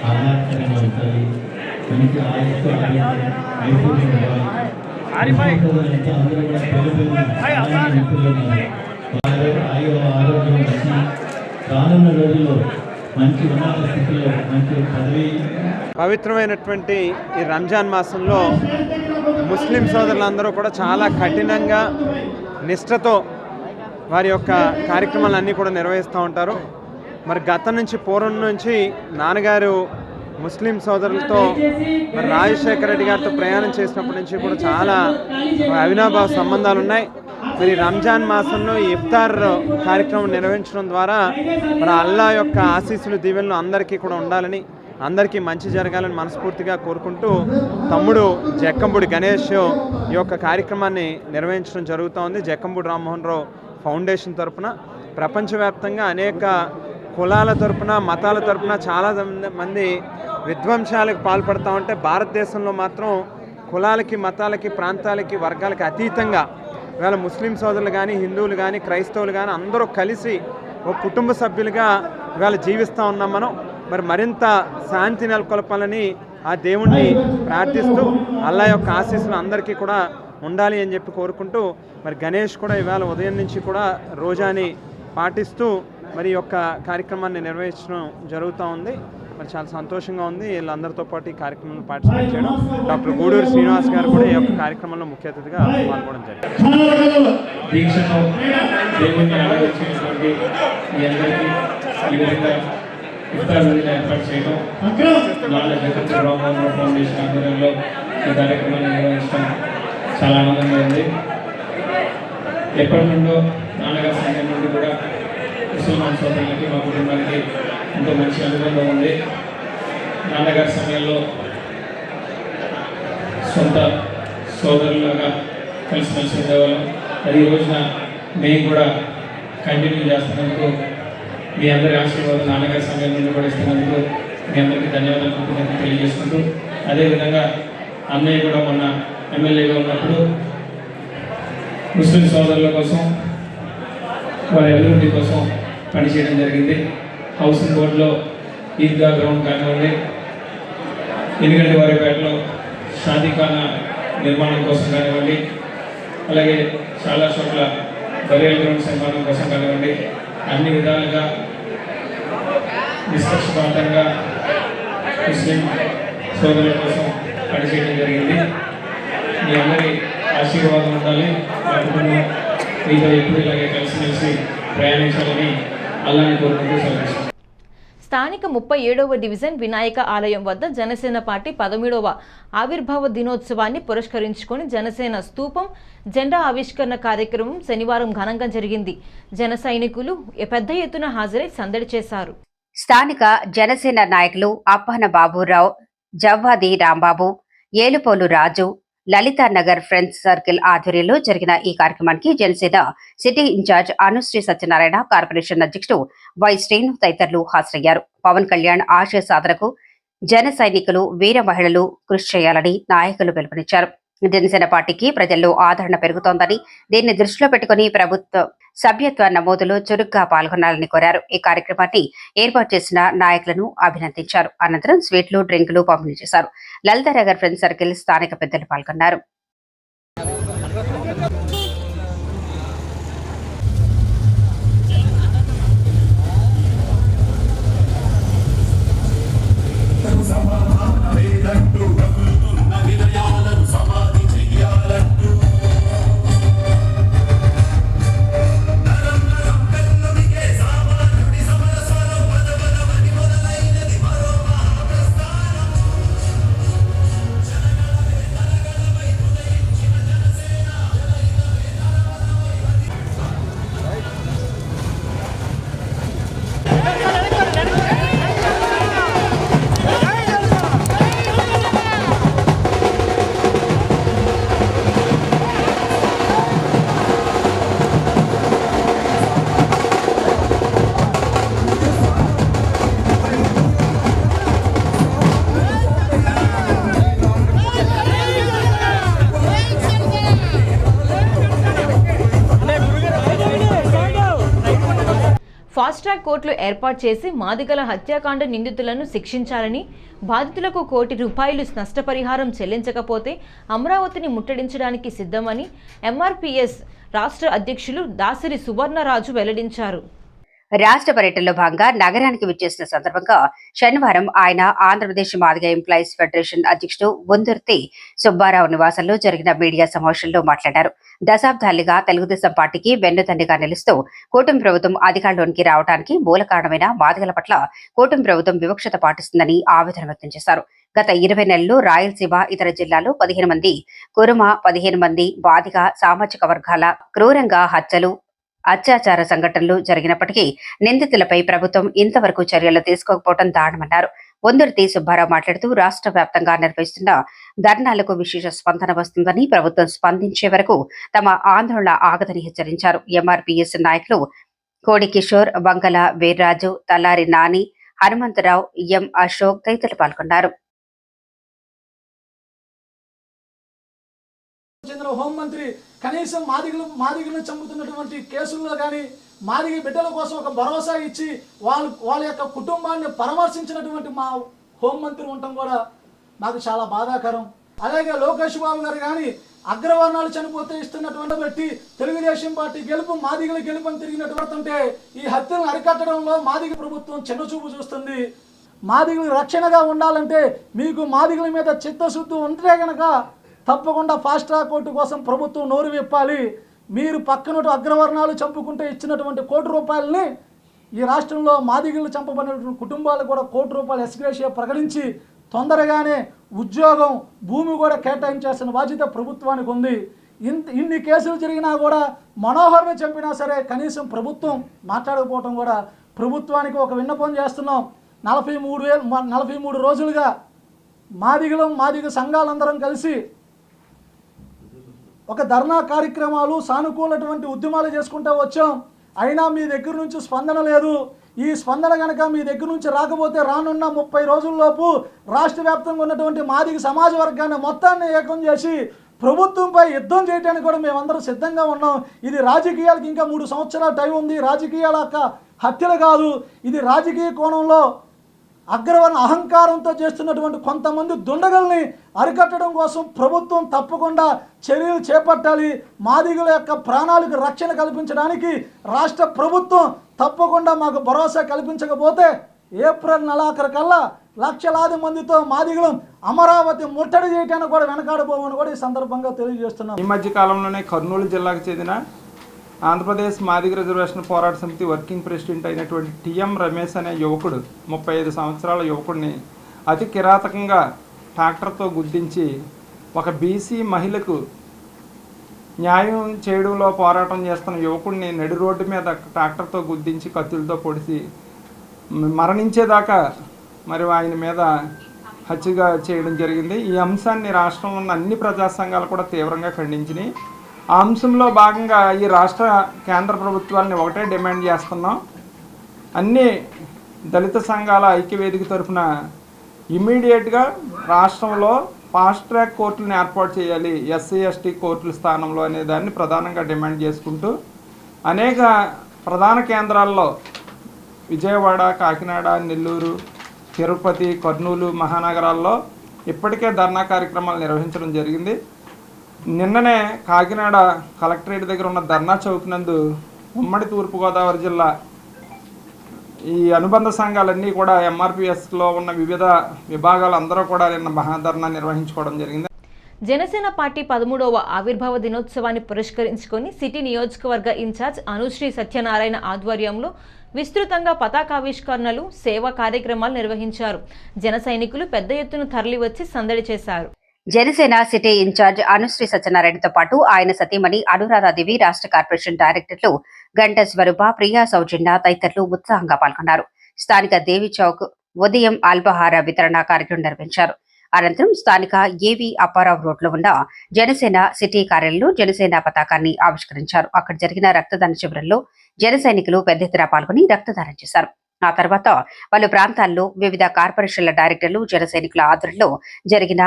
ఆహ్లాదకరంగా ఉండాలి, మంచి ఆయుష్తో ఐశ్వర్యం ఇవ్వాలి. అందరూ కూడా ఆరోగ్యం వచ్చి రానున్న రోజుల్లో మంచి ఉన్నత స్థితిలో మంచి పదవి. పవిత్రమైనటువంటి ఈ రంజాన్ మాసంలో ముస్లిం సోదరులందరూ కూడా చాలా కఠినంగా నిష్ఠతో వారి యొక్క కార్యక్రమాలన్నీ కూడా నిర్వహిస్తూ ఉంటారు. మరి గతం నుంచి పూర్వం నుంచి నాన్నగారు ముస్లిం సోదరులతో మరి రాజశేఖర రెడ్డి గారితో ప్రయాణం చేసినప్పటి నుంచి కూడా చాలా అవినాభావ సంబంధాలు ఉన్నాయి. మరి రంజాన్ మాసంలో ఈ ఇఫ్తార్ కార్యక్రమం నిర్వహించడం ద్వారా మరి అల్లా యొక్క ఆశీస్సులు దీవెనలు అందరికీ కూడా ఉండాలని, అందరికీ మంచి జరగాలని మనస్ఫూర్తిగా కోరుకుంటూ తమ్ముడు జక్కంపూడి గణేష్ ఈ యొక్క కార్యక్రమాన్ని నిర్వహించడం జరుగుతోంది. జక్కంపూడి రామ్మోహన్ రావు ఫౌండేషన్ తరఫున ప్రపంచవ్యాప్తంగా అనేక కులాల తరఫున, మతాల తరఫున చాలా మంది విధ్వంసాలకు పాల్పడుతూ ఉంటే భారతదేశంలో మాత్రం కులాలకి, మతాలకి, ప్రాంతాలకి, వర్గాలకి అతీతంగా ఇవాళ ముస్లిం సోదరులు కానీ, హిందువులు కానీ, క్రైస్తవులు కానీ అందరూ కలిసి ఒక కుటుంబ సభ్యులుగా ఇవాళ జీవిస్తూ ఉన్నాం మనం. మరి మరింత శాంతి నెలకొల్పాలని ఆ దేవుణ్ణి ప్రార్థిస్తూ అల్లా యొక్క ఆశీస్సులు అందరికీ కూడా ఉండాలి అని చెప్పి కోరుకుంటూ మరి గణేష్ కూడా ఇవాళ ఉదయం నుంచి కూడా రోజాని పాటిస్తూ మరి యొక్క కార్యక్రమాన్ని నిర్వహించడం జరుగుతూ ఉంది. మరి చాలా సంతోషంగా ఉంది వీళ్ళందరితో పాటు ఈ కార్యక్రమంలో పార్టిసిపేట్ చేయడం. డాక్టర్ గూడూరు శ్రీనివాస్ గారు కూడా ఈ యొక్క కార్యక్రమంలో ముఖ్య అతిథిగా పాల్గొనడం జరిగింది. దీక్షను దేవుణ్ణి ఆరాధించినటువంటి మీ అందరికీ ఈ విధంగా ఇఫ్తార్ విధిని ఏర్పాటు చేయడం, నాన్న జగన్ ఫౌండేషన్ ఆధ్వర్యంలో ఈ కార్యక్రమాన్ని నిర్వహించడం చాలా ఆనందంగా ఉంది. ఎప్పటి నుండో నాన్నగారి సమయం నుండి కూడా ముసల్మాన్ సోదరులకి మా కుటుంబానికి ఎంతో మంచి అనుబంధం ఉంది. నాన్నగారి సమయంలో సొంత సోదరులుగా కలిసిమెలిసి ఉండేవాళ్ళం. అది ఈ రోజున మేము కూడా కంటిన్యూ చేస్తున్నందుకు మీ అందరి ఆశీర్వాదం నాన్నగారి సమయం నుండి కూడా ఇస్తున్నందుకు మీ అందరికీ ధన్యవాదాలు కృతజ్ఞతలు తెలియజేసుకుంటూ, అదేవిధంగా అన్నయ్య కూడా మొన్న ఎమ్మెల్యేగా ఉన్నప్పుడు ముస్లిం సోదరుల కోసం వారి అభివృద్ధి కోసం పనిచేయడం జరిగింది. హౌసింగ్ బోర్డులో ఈద్గా గ్రౌండ్ కానివ్వండి, ఎందుకంటే వారిపేటలో షాదీఖానా నిర్మాణం కోసం కానివ్వండి, అలాగే చాలా చోట్ల బరియల్ గ్రౌండ్స్ నిర్మాణం కోసం కానివ్వండి, అన్ని విధాలుగా నిష్పక్షపాతంగా ముస్లిం సోదరుల కోసం పనిచేయడం జరిగింది. మీ అందరి ఆశీర్వాదం ఉండాలి. మా కుటుంబం మీతో ఎప్పుడు ఇలాగే కలిసిమెలిసి ప్రయాణించాలని అల్లాని కోరుకుంటూ సెలవు. స్థానిక 37వ డివిజన్ వినాయక ఆలయం వద్ద జనసేన పార్టీ 13వ ఆవిర్భావ దినోత్సవాన్ని పురస్కరించుకొని జనసేన స్తూపం జెండా ఆవిష్కరణ కార్యక్రమం శనివారం ఘనంగా జరిగింది. జన సైనికులు పెద్ద ఎత్తున హాజరై సందడి చేశారు. స్థానిక జనసేన నాయకులు అప్పన బాబురావు, జవ్వాది రాంబాబు, ఏలుపోలు రాజు, లలితానగర్ ఫ్రెండ్స్ సర్కిల్ ఆధ్వర్యంలో జరిగిన ఈ కార్యక్రమానికి Janasena city incharge Anushree Satyanarayana, corporation అధ్యక్షుడు వై శ్రీను తదితరులు హాజరయ్యారు. పవన్ కళ్యాణ్ ఆశయ సాధనకు జన సైనికులు, వీర మహిళలు కృషి చేయాలని నాయకులు పిలుపునిచ్చారు. జనసేన పార్టీకి ప్రజల్లో ఆదరణ పెరుగుతోందని, దీన్ని దృష్టిలో పెట్టుకుని ప్రభుత్వ సభ్యత్వ నమోదులో చురుగ్గా పాల్గొనాలని కోరారు. ఈ కార్యక్రమాన్ని ఏర్పాటు చేసిన నాయకులను అభినందించారు. అనంతరం స్వీట్లు, డ్రింకులు పంపిణీ చేశారు. లలితానగర్ ఫ్రెండ్స్ సర్కిల్ స్థానిక పెద్దలు పాల్గొన్నారు. ఫాస్ట్ ట్రాక్ కోర్టులు ఏర్పాటు చేసి మాదిగల హత్యాకాండ నిందితులను శిక్షించాలని, బాధితులకు ₹1,00,00,000 నష్టపరిహారం చెల్లించకపోతే అమరావతిని ముట్టడించడానికి సిద్ధమని ఎంఆర్పీఎస్ రాష్ట్ర అధ్యక్షులు దాసరి సువర్ణరాజు వెల్లడించారు. రాష్ట్ర పర్యటనలో భాగంగా నగరానికి విచ్చేసిన సందర్భంగా శనివారం ఆయన ఆంధ్రప్రదేశ్ మాదిగ ఎంప్లాయీస్ ఫెడరేషన్ అధ్యక్షుడు ఉందుర్తి సుబ్బారావు నివాసంలో జరిగిన మీడియా సమావేశంలో మాట్లాడారు. దశాబ్దాలుగా తెలుగుదేశం పార్టీకి వెన్నుదన్నుగా నిలుస్తూ కూటమి ప్రభుత్వం అధికారంలోనికి రావడానికి మూల కారణమైన మాదిగల పట్ల కూటమి ప్రభుత్వం వివక్షత పాటిస్తుందని ఆవేదన వ్యక్తం చేశారు. గత 20 నెలల్లో రాయలసీమ, ఇతర జిల్లాలో 15 మంది కురుమ, 15 మంది బాధిక సామాజిక వర్గాల క్రూరంగా హత్యలు, అత్యాచార సంఘటనలు జరిగినప్పటికీ నిందితులపై ప్రభుత్వం ఇంతవరకు చర్యలు తీసుకోకపోవడం దారుణమన్నారు. ఉందుర్తి సుబ్బారావు మాట్లాడుతూ రాష్ట్ర వ్యాప్తంగా నిర్వహిస్తున్న ధర్నాలకు విశేష స్పందన వస్తుందని, ప్రభుత్వం స్పందించే వరకు తమ ఆందోళన ఆగదని హెచ్చరించారు. ఎంఆర్పీఎస్ నాయకులు కోడి కిషోర్, వంగల వీర్రాజు, తల్లారి నాని, హనుమంతరావు, ఎం అశోక్ తదితరులు పాల్గొన్నారు. చెందిన హోంమంత్రి కనీసం మాదిగలను చంపుతున్నటువంటి కేసుల్లో కానీ మాదిగ బిడ్డల కోసం ఒక భరోసా ఇచ్చి వాళ్ళ యొక్క కుటుంబాన్ని పరామర్శించినటువంటి మా హోంమంత్రి ఉండటం కూడా నాకు చాలా బాధాకరం. అలాగే లోకేష్ బాబు గారు కానీ అగ్రవర్ణాలు చనిపోతే ఇస్తున్నటువంటి బట్టి తెలుగుదేశం పార్టీ గెలుపు మాదిగల గెలుపు అని తిరిగినటువంటి ఈ హత్యలను అరికట్టడంలో మాదిగ ప్రభుత్వం చిన్నచూపు చూస్తుంది. మాదిగలు రక్షణగా ఉండాలంటే మీకు మాదిగల మీద చిత్తశుద్ధి ఉంటే కనుక తప్పకుండా ఫాస్ట్ ట్రాక్ కోర్టు కోసం ప్రభుత్వం నోరు విప్పాలి. మీరు పక్కనటు అగ్రవర్ణాలు చంపుకుంటే ఇచ్చినటువంటి ₹1,00,00,000 ఈ రాష్ట్రంలో మాదిగలు చంపబడినటువంటి కుటుంబాలకు కూడా ₹1,00,00,000 ఎక్స్గ్రేషియా ప్రకటించి తొందరగానే ఉద్యోగం భూమి కూడా కేటాయించాల్సిన బాధ్యత ప్రభుత్వానికి ఉంది. ఇన్ని కేసులు జరిగినా కూడా మనోహర్ని చంపినా సరే కనీసం ప్రభుత్వం మాట్లాడకపోవటం కూడా ప్రభుత్వానికి ఒక విన్నపం చేస్తున్నాం. 43 రోజులుగా మాదిగ సంఘాలందరం కలిసి ఒక ధర్నా కార్యక్రమాలు సానుకూలటువంటి ఉద్యమాలు చేసుకుంటూ వచ్చాం. అయినా మీ దగ్గర నుంచి స్పందన లేదు. ఈ స్పందన కనుక మీ దగ్గర నుంచి రాకపోతే రానున్న 30 రోజుల్లోపు రాష్ట్ర వ్యాప్తంగా ఉన్నటువంటి మాదిగ సమాజ వర్గాన్ని మొత్తాన్ని ఏకం చేసి ప్రభుత్వంపై యుద్ధం చేయడానికి కూడా మేమందరం సిద్ధంగా ఉన్నాం. ఇది రాజకీయాలకు ఇంకా 3 సంవత్సరాల టైం ఉంది. రాజకీయాల యొక్క హత్యలు కాదు, ఇది రాజకీయ కోణంలో అగ్రవర్ణ అహంకారంతో చేస్తున్నటువంటి కొంతమంది దుండగల్ని అరికట్టడం కోసం ప్రభుత్వం తప్పకుండా చర్యలు చేపట్టాలి. మాదిగల యొక్క ప్రాణాలకు రక్షణ కల్పించడానికి రాష్ట్ర ప్రభుత్వం తప్పకుండా మాకు భరోసా కల్పించకపోతే ఏప్రిల్ నెలాఖరు కల్లా లక్షలాది మందితో మాదిగలం అమరావతి ముట్టడి చేయడానికి కూడా వెనకాడబోమని కూడా ఈ సందర్భంగా తెలియజేస్తున్నాం. ఈ మధ్య కాలంలోనే కర్నూలు జిల్లాకు చెందిన ఆంధ్రప్రదేశ్ మాదిగ రిజర్వేషన్ పోరాట సమితి వర్కింగ్ ప్రెసిడెంట్ అయినటువంటి టిఎం రమేష్ అనే యువకుడు 35 సంవత్సరాల యువకుడిని అతి కిరాతకంగా ట్రాక్టర్తో గుద్దించి ఒక బీసీ మహిళకు న్యాయం చేయడంలో పోరాటం చేస్తున్న యువకుడిని నడి రోడ్డు మీద ట్రాక్టర్తో గుద్దించి కత్తులతో పొడిచి మరణించేదాకా మరి ఆయన మీద హత్యగా చేయడం జరిగింది. ఈ అంశాన్ని రాష్ట్రంలో ఉన్న అన్ని ప్రజా సంఘాలు కూడా తీవ్రంగా ఖండించినాయి. ఆ అంశంలో భాగంగా ఈ రాష్ట్ర కేంద్ర ప్రభుత్వాలని ఒకటే డిమాండ్ చేస్తున్నాం. అన్ని దళిత సంఘాల ఐక్యవేదిక తరఫున ఇమ్మీడియట్గా రాష్ట్రంలో ఫాస్ట్ ట్రాక్ కోర్టులను ఏర్పాటు చేయాలి, ఎస్సీ ఎస్టీ కోర్టుల స్థానంలో అనే దాన్ని ప్రధానంగా డిమాండ్ చేసుకుంటూ అనేక ప్రధాన కేంద్రాల్లో విజయవాడ, కాకినాడ, నెల్లూరు, తిరుపతి, కర్నూలు మహానగరాల్లో ఇప్పటికే ధర్నా కార్యక్రమాలు నిర్వహించడం జరిగింది. నిన్ననే కాకినాడ కలెక్టరేట్ దగ్గర ఉన్న ధర్నా చౌక్ నందు ఉమ్మడి తూర్పుగోదావరి జిల్లా ఈ అనుబంధ సంఘాలన్నీ కూడా ఎంఆర్పిఎస్లో ఉన్న వివిధ విభాగాలు అందరూ కూడా నిన్న మహాధర్నా నిర్వహించుకోవడం జరిగింది. జనసేన పార్టీ 13వ ఆవిర్భావ దినోత్సవాన్ని పురస్కరించుకొని సిటీ నియోజకవర్గ ఇన్ఛార్జ్ అనుశ్రీ సత్యనారాయణ ఆధ్వర్యంలో విస్తృతంగా పతాకావిష్కరణలు, సేవా కార్యక్రమాలు నిర్వహించారు. జన సైనికులు పెద్ద ఎత్తున తరలివచ్చి సందడి చేశారు. జనసేన సిటీ ఇన్ఛార్జ్ అనుశ్రీ సత్యనారాయణతో పాటు ఆయన సతీమణి అనురాధాదేవి, రాష్ట్ర కార్పొరేషన్ డైరెక్టర్లు గంట స్వరూప, ప్రియా సౌజన్య తదితరులు ఉత్సాహంగా పాల్గొన్నారు. స్థానిక దేవి చౌక్ ఉదయం అల్పాహార వితరణ కార్యక్రమం నిర్వహించారు. అనంతరం స్థానిక ఏవి అప్పారావు రోడ్లో ఉన్న జనసేన సిటీ కార్యాలయంలో జనసేన పతాకాన్ని ఆవిష్కరించారు. అక్కడ జరిగిన రక్తదాన శిబిరంలో జన సైనికులు పెద్ద ఎత్తున పాల్గొని రక్తదానం చేశారు. ఆ తర్వాత పలు ప్రాంతాల్లో వివిధ కార్పొరేషన్ల డైరెక్టర్లు, జన సైనికుల ఆధ్వర్యంలో జరిగిన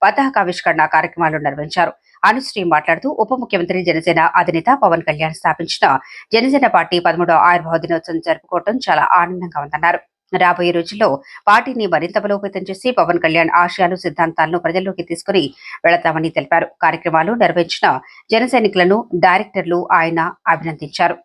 పతాకావిష్కరణ కార్యక్రమాలు నిర్వహించారు. అనుశ్రీ మాట్లాడుతూ ఉప ముఖ్యమంత్రి జనసేన అధినేత పవన్ కళ్యాణ్ స్థాపించిన జనసేన పార్టీ 13వ ఆవిర్భావ దినోత్సవం జరుపుకోవడం చాలా ఆనందంగా ఉందన్నారు. రాబోయే రోజుల్లో పార్టీని మరింత బలోపేతం చేసి పవన్ కళ్యాణ్ ఆశయాలు, సిద్ధాంతాలను ప్రజల్లోకి తీసుకుని వెళతామని తెలిపారు. కార్యక్రమాలు నిర్వహించిన జన సైనికులను, డైరెక్టర్లు ఆయన అభినందించారు.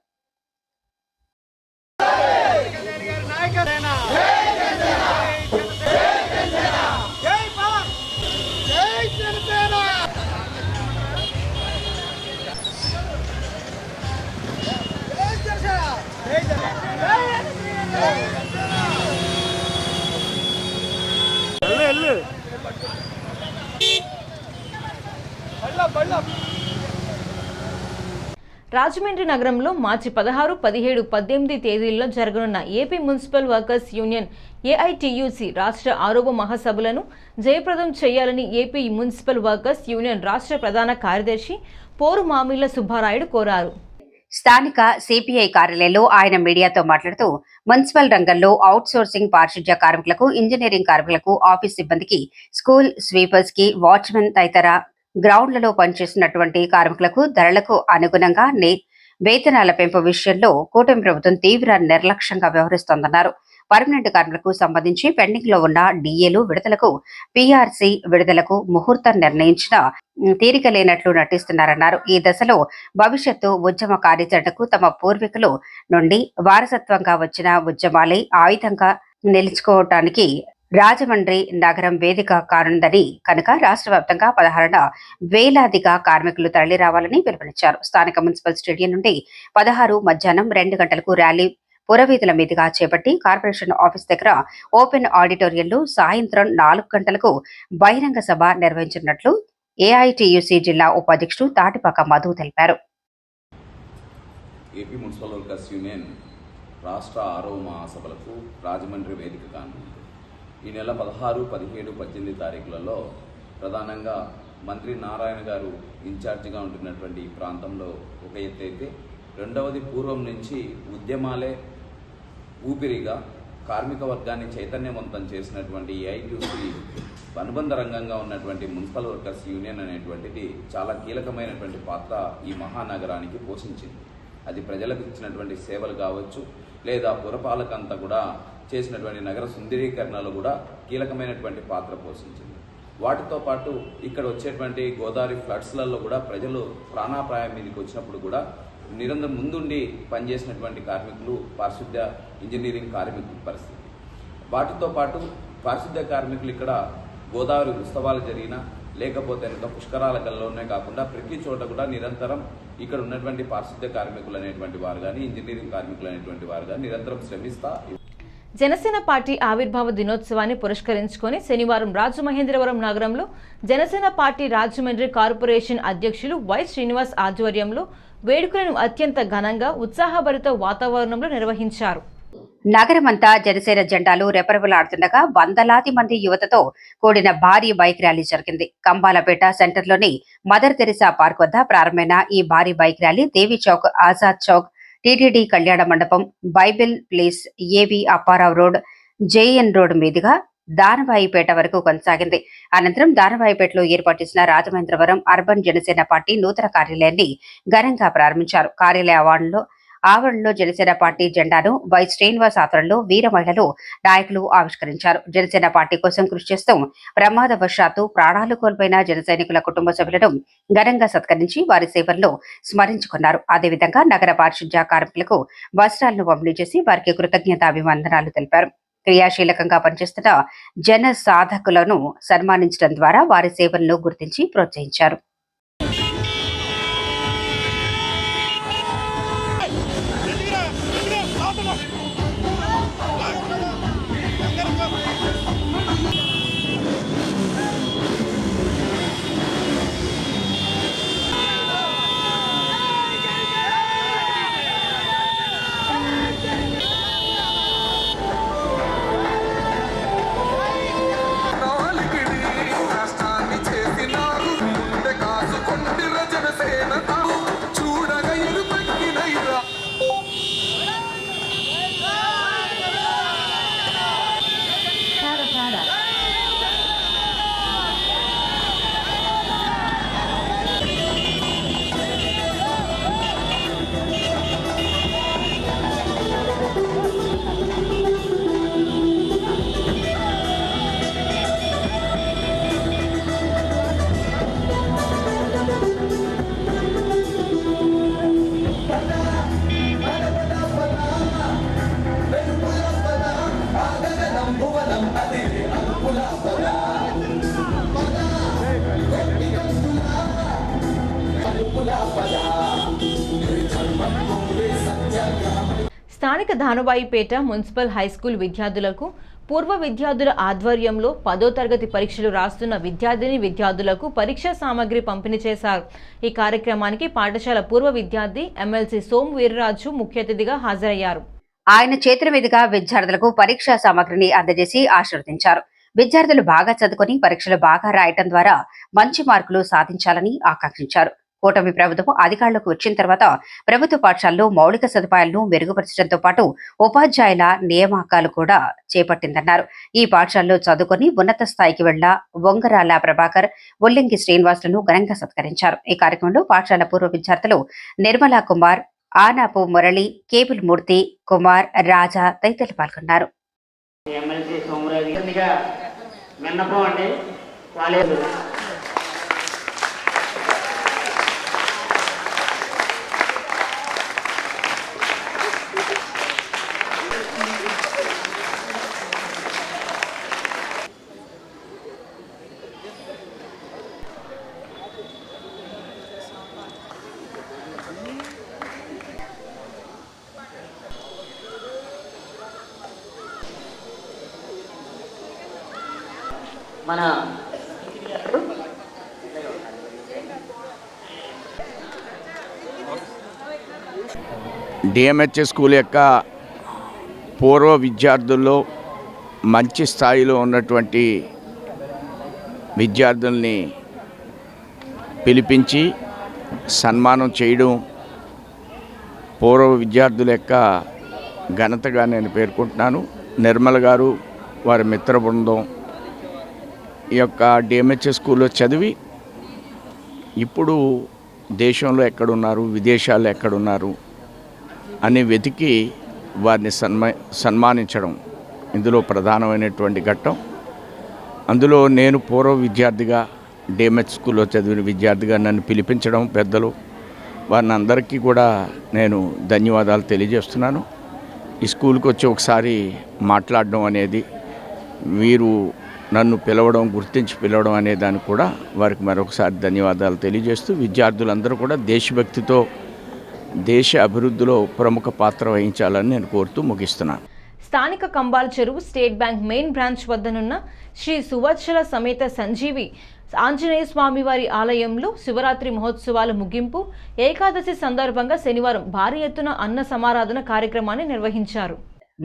రాజమండ్రి నగరంలో మార్చి 16, 17, 18 తేదీల్లో జరగనున్న AP municipal workers union AITUC రాష్ట్ర ఆరోప మహాసభలను జయప్రదం చేయాలని ఏపీ మున్సిపల్ వర్కర్స్ యూనియన్ రాష్ట్ర ప్రధాన కార్యదర్శి పోరు మామిళ్ల సుబ్బారాయుడు కోరారు. స్థానిక సిపిఐ కార్యాలయంలో ఆయన మీడియాతో మాట్లాడుతూ మున్సిపల్ రంగంలో అవుట్ సోర్సింగ్ పారిశుధ్య కార్మికులకు, ఇంజనీరింగ్ కార్మికులకు, ఆఫీస్ సిబ్బందికి, స్కూల్ స్వీపర్స్ కి, వాచ్మెన్ తదితర గ్రౌండ్లలో పనిచేస్తున్నటువంటి కార్మికులకు ధరలకు అనుగుణంగా వేతనాల పెంపు విషయంలో కూటమి ప్రభుత్వం తీవ్ర నిర్లక్ష్యంగా వ్యవహరిస్తోందన్నారు. పర్మనెంట్ కార్మికులకు సంబంధించి పెండింగ్ లో ఉన్న డిఏలు విడుదలకు పీఆర్సీ విడుదలకు ముహూర్తం నిర్ణయించిన తీరిక లేనట్లు నటిస్తున్నారన్నారు. ఈ దశలో భవిష్యత్తు ఉద్యమ కార్యాచరణకు తమ పూర్వీకులు నుండి వారసత్వంగా వచ్చిన ఉద్యమాలే ఆయుధంగా నిలుచుకోవటానికి రాజమండ్రి నగరం వేదిక కానుందని కనుక రాష్ట్ర వ్యాప్తంగా 16న వేలాదిగా కార్మికులు తరలి రావాలని పిలుపునిచ్చారు. స్థానిక మున్సిపల్ స్టేడియం నుండి 16 మధ్యాహ్నం 2 గంటలకు ర్యాలీ పురవీధుల మీదుగా చేపట్టి కార్పొరేషన్ ఆఫీస్ దగ్గర ఓపెన్ ఆడిటోరియంలో సాయంత్రం 4 గంటలకు బహిరంగ సభ నిర్వహించినట్లు ఏఐటియుసి జిల్లా ఉపాధ్యక్షుడు తాటిపాక మధు తెలిపారు. ఏపీ మున్సిపల్ వర్కర్స్ యూనియన్ రాష్ట్ర 6వ మహాసభలకు రాజమండ్రి వేదిక కానుంది. ఈ నెల 16, 17, 18 తారీఖులలో ప్రధానంగా మంత్రి నారాయణ గారు ఇన్ఛార్జిగా ఉంటున్నటువంటి ఈ ప్రాంతంలో ఒక ఎత్తు అయితే, రెండవది పూర్వం నుంచి ఉద్యమాలే ఊపిరిగా కార్మిక వర్గాన్ని చైతన్యవంతం చేసినటువంటి ఏఐటియుసి అనుబంధ రంగంగా ఉన్నటువంటి మున్సిపల్ వర్కర్స్ యూనియన్ అనేటువంటిది చాలా కీలకమైనటువంటి పాత్ర ఈ మహానగరానికి పోషించింది. అది ప్రజలకు ఇచ్చినటువంటి సేవలు కావచ్చు, లేదా పురపాలకంతా కూడా చేసినటువంటి నగర సుందరీకరణలో కూడా కీలకమైనటువంటి పాత్ర పోషించింది. వాటితో పాటు ఇక్కడ వచ్చేటువంటి గోదావరి ఫ్లడ్స్లలో కూడా ప్రజలు ప్రాణాపాయం మీదకి వచ్చినప్పుడు కూడా నిరంతరం ముందుండి పనిచేసినటువంటి కార్మికులు పారిశుద్ధ్య ఇంజనీరింగ్ కార్మికుల పరిస్థితి. వాటితో పాటు పారిశుద్ధ్య కార్మికులు ఇక్కడ గోదావరి ఉత్సవాలు జరిగినా లేకపోతే ఇంకా పుష్కరాల గల్లోనే కాకుండా ప్రతి చోట కూడా నిరంతరం ఇక్కడ ఉన్నటువంటి పారిశుద్ధ్య కార్మికులు అనేటువంటి వారు కానీ ఇంజనీరింగ్ కార్మికులు అనేటువంటి వారు కానీ నిరంతరం శ్రమిస్తా. జనసేన పార్టీ ఆవిర్భావ దినోత్సవాన్ని పురస్కరించుకొని శనివారం రాజమహేంద్రవరం నగరంలో జనసేన పార్టీ రాజమండ్రి కార్పొరేషన్ అధ్యక్షులు వై శ్రీనివాస్ ఆధ్వర్యంలో వేడుకలను అత్యంత ఘనంగా ఉత్సాహభరిత వాతావరణంలో నిర్వహించారు. నగరమంతా జనసేన జెండాలు రెపరెపలాడుతుండగా వందలాది మంది యువతతో కూడిన భారీ బైక్ ర్యాలీ జరిగింది. కంబాలపేట సెంటర్లోని మదర్ తెరిసా పార్క్ వద్ద ప్రారంభమైన ఈ భారీ బైక్ ర్యాలీ దేవి చౌక్, ఆజాద్ చౌక్, టీటీడీ కళ్యాణ మండపం, బైబిల్ ప్లేస్, ఏవి అప్పారావు రోడ్, జేఎన్ రోడ్ మీదుగా దానవాయిపేట వరకు కొనసాగింది. అనంతరం దానవాయిపేటలో ఏర్పాటు చేసిన రాజమహేంద్రవరం అర్బన్ జనసేన పార్టీ నూతన కార్యాలయాన్ని ఘనంగా ప్రారంభించారు. కార్యాలయ ఆవరణలో జనసేన పార్టీ జెండాను వై శ్రీనివాస్ ఆధ్వర్యంలో వీర మహిళలు నాయకులు ఆవిష్కరించారు. జనసేన పార్టీ కోసం కృషి చేస్తూ ప్రమాదవశాత్తు ప్రాణాలు కోల్పోయిన జన సైనికుల కుటుంబ సభ్యులను ఘనంగా సత్కరించి వారి సేవల్లో స్మరించుకున్నారు. అదేవిధంగా నగర పారిశుధ్య కార్మికులకు వస్త్రాలను పంపిణీ చేసి వారికి కృతజ్ఞతాభివందనాలు తెలిపారు. క్రియాశీలకంగా పనిచేస్తున్న జన సాధకులను సన్మానించడం ద్వారా వారి సేవలను గుర్తించి ప్రోత్సహించారు. స్థానిక దానవాయిపేట మున్సిపల్ హైస్కూల్ విద్యార్థులకు పూర్వ విద్యార్థుల ఆధ్వర్యంలో 10వ తరగతి పరీక్షలు రాస్తున్న విద్యార్థులకు పరీక్షా సామగ్రి పంపిణీ చేశారు. ఈ కార్యక్రమానికి పాఠశాల పూర్వ విద్యార్థి ఎమ్మెల్సీ సోము వీర్రాజు ముఖ్య అతిథిగా హాజరయ్యారు. ఆయన చేతుల మీదుగా విద్యార్థులకు పరీక్షా సామగ్రిని అందజేసి ఆశీర్వదించారు. విద్యార్థులు బాగా చదువుకొని పరీక్షలు బాగా రాయటం ద్వారా మంచి మార్కులు సాధించాలని ఆకాంక్షించారు. కూటమి ప్రభుత్వం అధికారంలోకి వచ్చిన తర్వాత ప్రభుత్వ పాఠశాలలో మౌలిక సదుపాయాలను మెరుగుపరచడంతో పాటు ఉపాధ్యాయుల నియామకాలు కూడా చేపట్టిందన్నారు. ఈ పాఠశాలలో చదువుకొని ఉన్నత స్థాయికి వెళ్ల వంగరాల ప్రభాకర్, ఒల్లింగి శ్రీనివాసులను ఘనంగా సత్కరించారు. ఈ కార్యక్రమంలో పాఠశాల పూర్వ విద్యార్థులు నిర్మలా కుమార్, ఆనాపు మురళి, కేబుల్ మూర్తి, కుమార్, రాజా తదితరులు పాల్గొన్నారు. మన డిఎంహెచ్ఎస్ స్కూల్ యొక్క పూర్వ విద్యార్థుల్లో మంచి స్థాయిలో ఉన్నటువంటి విద్యార్థుల్ని పిలిపించి సన్మానం చేయడం పూర్వ విద్యార్థుల యొక్క ఘనతగా నేను పేర్కొంటున్నాను. నిర్మల గారు, వారి మిత్ర బృందం ఈ యొక్క డిఎంహెచ్ఎస్ స్కూల్లో చదివి ఇప్పుడు దేశంలో ఎక్కడున్నారు, విదేశాల్లో ఎక్కడున్నారు అని వెతికి వారిని సన్మానించడం ఇందులో ప్రధానమైనటువంటి ఘట్టం. అందులో నేను పూర్వ విద్యార్థిగా డిఎంహెచ్ స్కూల్లో చదివిన విద్యార్థిగా నన్ను పిలిపించడం పెద్దలు, వారిని అందరికీ కూడా నేను ధన్యవాదాలు తెలియజేస్తున్నాను. ఈ స్కూల్కి వచ్చి ఒకసారి మాట్లాడడం అనేది, వీరు నన్ను పిలవడం, గుర్తించి పిలవడం అనే దానికి కూడా వారికి మరొకసారి ధన్యవాదాలు తెలియజేస్తూ, విద్యార్థులందరూ కూడా దేశభక్తితో దేశ అభివృద్ధిలో ప్రముఖ పాత్ర వహించాలని నేను కోరుతూ ముగిస్తున్నాను. స్థానిక కంబాల్ చెరువు స్టేట్ బ్యాంక్ మెయిన్ బ్రాంచ్ వద్దనున్న శ్రీ సువత్సల సమేత సంజీవి ఆంజనేయ స్వామి వారి ఆలయంలో శివరాత్రి మహోత్సవాల ముగింపు ఏకాదశి సందర్భంగా శనివారం భారీ ఎత్తున అన్న సమారాధన కార్యక్రమాన్ని నిర్వహించారు.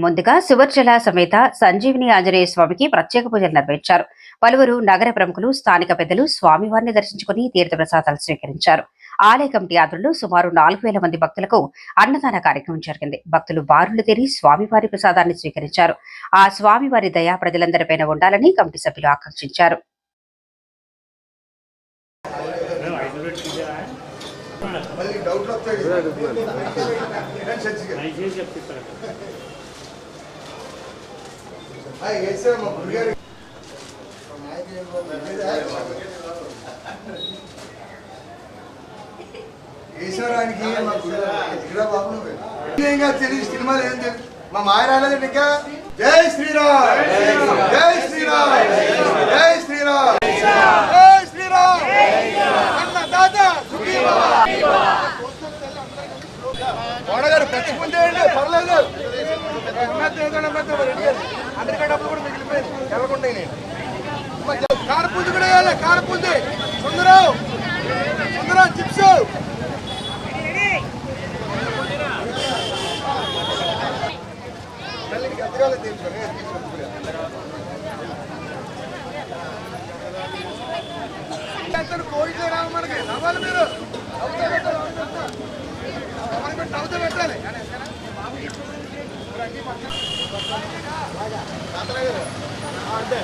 ముందుగా సువర్చల సమేత సంజీవిని ఆంజనేయ స్వామికి ప్రత్యేక పూజలు నిర్వహించారు. పలువురు నగర ప్రముఖులు, స్థానిక పెద్దలు స్వామివారిని దర్శించుకుని తీర్థప్రసాదాలు స్వీకరించారు. ఆలయ కమిటీ ఆధ్వర్యంలో సుమారు 4000 మంది భక్తులకు అన్నదాన కార్యక్రమం జరిగింది. భక్తులు బారులు తీరి స్వామివారి ప్రసాదాన్ని స్వీకరించారు. ఆ స్వామివారి దయ ప్రజలందరిపైన ఉండాలని కమిటీ సభ్యులు ఆకాంక్షించారు. ఈశ్వరానికి తెలియదు సినిమాలు ఏం తెలుసు, మా మాయ రాలేదండి ఇంకా. జై శ్రీరామ్, జై శ్రీరామ్, జై శ్రీరామ్, జై శ్రీరామ్. వాడగారు ప్రతికుందేయండి, పర్లేదు. అందరికీ డబ్బులు కూడా మిగిలిపోయింది, వెళ్ళకుండా నేను కారపూజ కూడా వేయాలి. కారపూజ సుందరం, సుందరం చిప్స్ కోయిట్లో రావు మనకి నవ్వాలి. మీరు నవ్వుతూ పెట్టాలి. అంటే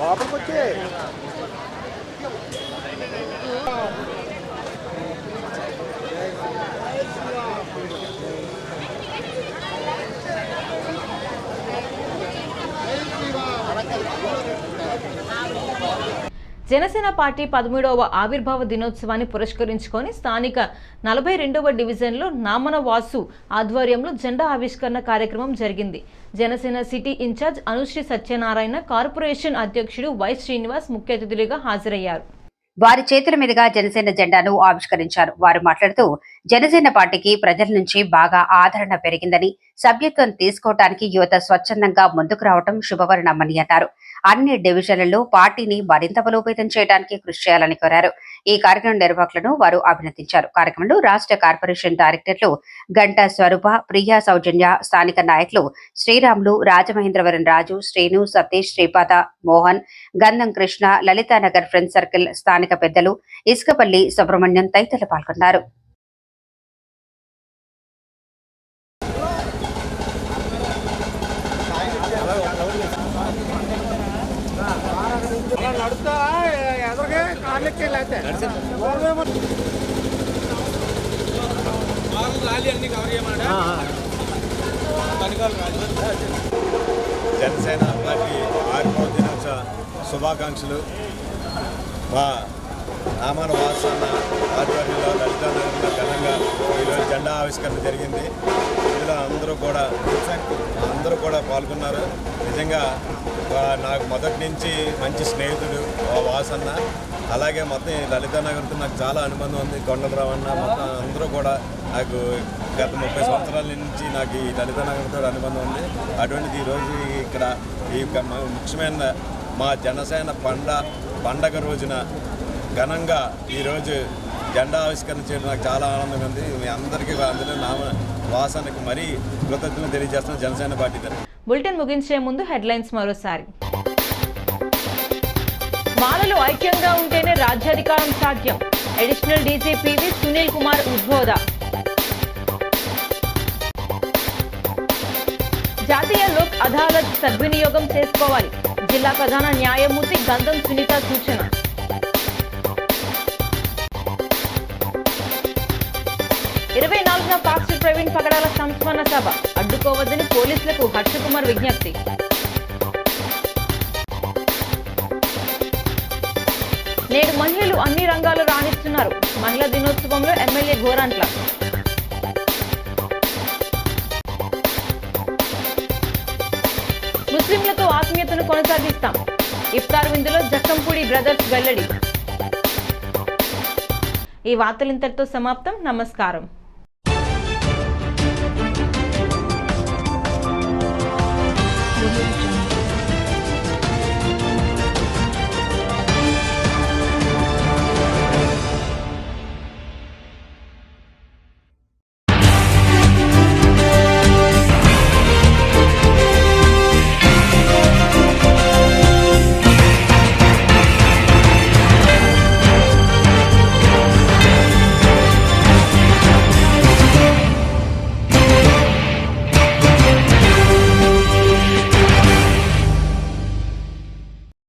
లోపలికి వచ్చే జనసేన పార్టీ 13వ ఆవిర్భావ దినోత్సవాన్ని పురస్కరించుకొని స్థానిక 42వ డివిజన్లో నామన వాసు ఆధ్వర్యంలో జెండా ఆవిష్కరణ కార్యక్రమం జరిగింది. Janasena city incharge Anushree Satyanarayana, corporation అధ్యక్షుడు వై శ్రీనివాస్ ముఖ్య అతిథులుగా హాజరయ్యారు. వారి చేతుల మీదుగా జనసేన జెండాను ఆవిష్కరించారు. వారు మాట్లాడుతూ జనసేన పార్టీకి ప్రజల నుంచి బాగా ఆదరణ పెరిగిందని, సభ్యత్వం తీసుకోవడానికి యువత స్వచ్ఛందంగా ముందుకు రావడం శుభపరిణామని అన్నారు. అన్ని డివిజన్లలో పార్టీని మరింత బలోపేతం చేయడానికి కృషి చేయాలని కోరారు. ఈ కార్యక్రమం నిర్వాహకులను వారు అభినందించారు. కార్యక్రమంలో రాష్ట్ర కార్పొరేషన్ డైరెక్టర్లు గంటా స్వరూప, ప్రియా సౌజన్య, స్థానిక నాయకులు శ్రీరాములు, రాజమహేంద్రవరం రాజు, శ్రీను, సతీష్, శ్రీపాద, మోహన్, గంధం కృష్ణ, లలితానగర్ ఫ్రెండ్స్ సర్కిల్ స్థానిక పెద్దలు, ఇసుకపల్లి సుబ్రహ్మణ్యం తదితరులు పాల్గొన్నారు. జనసేన పార్టీ ఆవిర్భావ దినోత్సవ శుభాకాంక్షలు. మా రామాన వాసన్న ఆధ్వర్యంలో లలితానగరంలో ఘనంగా ఈరోజు జెండా ఆవిష్కరణ జరిగింది. ఇందులో అందరూ కూడా పాల్గొన్నారు. నిజంగా నాకు మొదటి నుంచి మంచి స్నేహితుడు వాసన్న. అలాగే మొత్తం లలితానగర్తో నాకు చాలా అనుబంధం ఉంది. కొండలరావు అన్న మొత్తం అందరూ కూడా నాకు గత 30 సంవత్సరాల నుంచి నాకు ఈ లలితానగర్తో అనుబంధం ఉంది. అటువంటిది ఈరోజు ఇక్కడ ఈ ముఖ్యమైన మా జనసేన పండగ రోజున ఘనంగా ఈరోజు జెండా ఆవిష్కరణ చేయడం నాకు చాలా ఆనందంగా ఉంది. మీ అందరికీ అందులో వాసనకి మరీ కృతజ్ఞతలు తెలియజేస్తున్నాం జనసేన పార్టీ తరఫున. బులెటిన్ ముగించే ముందు హెడ్లైన్స్ మరోసారి. మాలలు ఐక్యంగా ఉంటేనే రాజ్యాధికారం సాధ్యం. Additional DG P V Sunil Kumar ఉద్బోధ. జాతీయ లోక్ అదాలత్ సద్వినియోగం చేసుకోవాలి. జిల్లా ప్రధాన న్యాయమూర్తి గంధం సునీత సూచన. 24న పాస్టర్ ప్రవీణ్ పగడాల సంస్మరణ సభ అడ్డుకోవద్దని పోలీసులకు హర్షకుమార్ విజ్ఞప్తి. నేడు మహిళలు అన్ని రంగాల్లో రాణిస్తున్నారు. మహిళా దినోత్సవంలో ఎమ్మెల్యే గోరంట్ల. ముస్లింలతో ఆత్మీయతను కొనసాగిస్తాం. ఇఫ్తార్ విందులో జక్కంపూడి బ్రదర్స్ వెల్లడి. ఈ వార్తలు ఇంతటితో సమాప్తం. నమస్కారం.